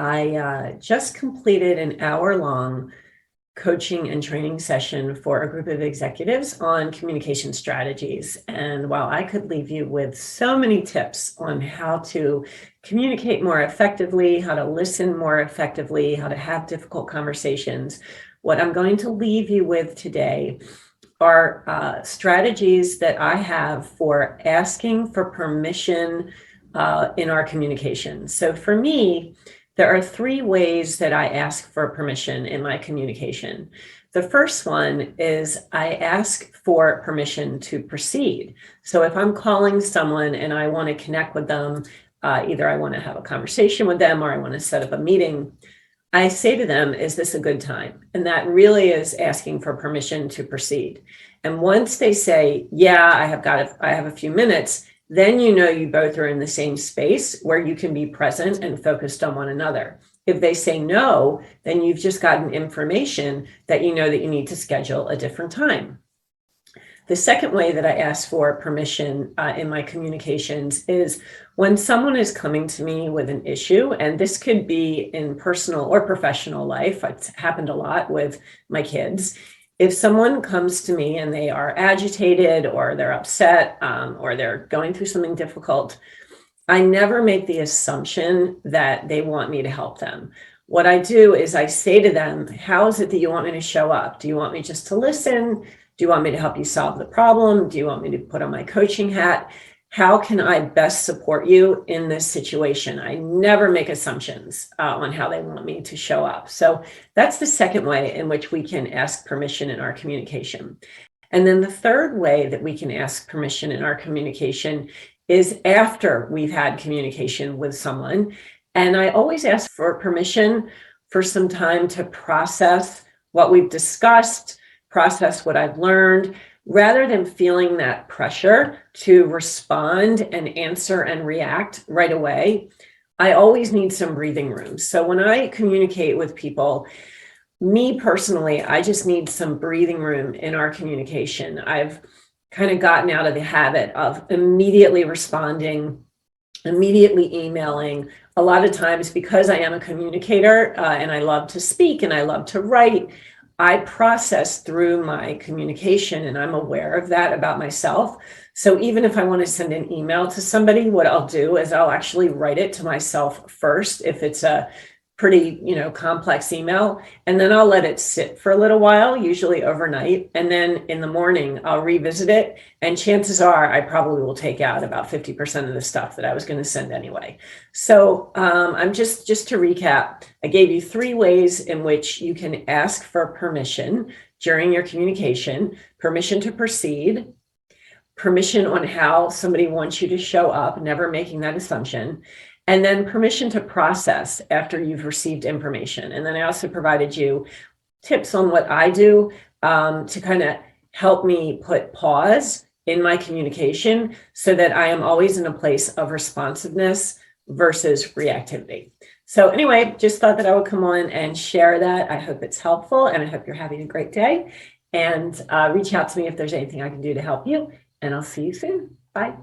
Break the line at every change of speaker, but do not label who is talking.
I just completed an hour-long coaching and training session for a group of executives on communication strategies. And while I could leave you with so many tips on how to communicate more effectively, how to listen more effectively, how to have difficult conversations, what I'm going to leave you with today are strategies that I have for asking for permission in our communication. So for me, there are three ways that I ask for permission in my communication. The first one is I ask for permission to proceed. So if I'm calling someone and I want to connect with them, either I want to have a conversation with them or I want to set up a meeting, I say to them, is this a good time? And that really is asking for permission to proceed. And once they say, yeah, I have a few minutes, then you know you both are in the same space where you can be present and focused on one another. If they say no, then you've just gotten information that you know that you need to schedule a different time. The second way that I ask for permission in my communications is when someone is coming to me with an issue, and this could be in personal or professional life. It's happened a lot with my kids. If someone comes to me and they are agitated or they're upset or they're going through something difficult, I never make the assumption that they want me to help them. What I do is I say to them, how is it that you want me to show up? Do you want me just to listen? Do you want me to help you solve the problem? Do you want me to put on my coaching hat? How can I best support you in this situation? I never make assumptions on how they want me to show up. So that's the second way in which we can ask permission in our communication. And then the third way that we can ask permission in our communication is after we've had communication with someone. And I always ask for permission for some time to process what we've discussed, process what I've learned, rather than feeling that pressure to respond and answer and react right away. I always need some breathing room. So when I communicate with people, me personally, I just need some breathing room in our communication. I've kind of gotten out of the habit of immediately responding, immediately emailing. A lot of times, because I am a communicator and I love to speak and I love to write, I process through my communication and I'm aware of that about myself. So even if I want to send an email to somebody, what I'll do is I'll actually write it to myself first if it's a pretty, complex email, and then I'll let it sit for a little while, usually overnight. And then in the morning, I'll revisit it. And chances are I probably will take out about 50% of the stuff that I was going to send anyway. So I'm just to recap, I gave you three ways in which you can ask for permission during your communication: permission to proceed, permission on how somebody wants you to show up, never making that assumption, and then permission to process after you've received information. And then I also provided you tips on what I do to kind of help me put pause in my communication so that I am always in a place of responsiveness versus reactivity. So anyway, just thought that I would come on and share that. I hope it's helpful and I hope you're having a great day. And reach out to me if there's anything I can do to help you. And I'll see you soon. Bye.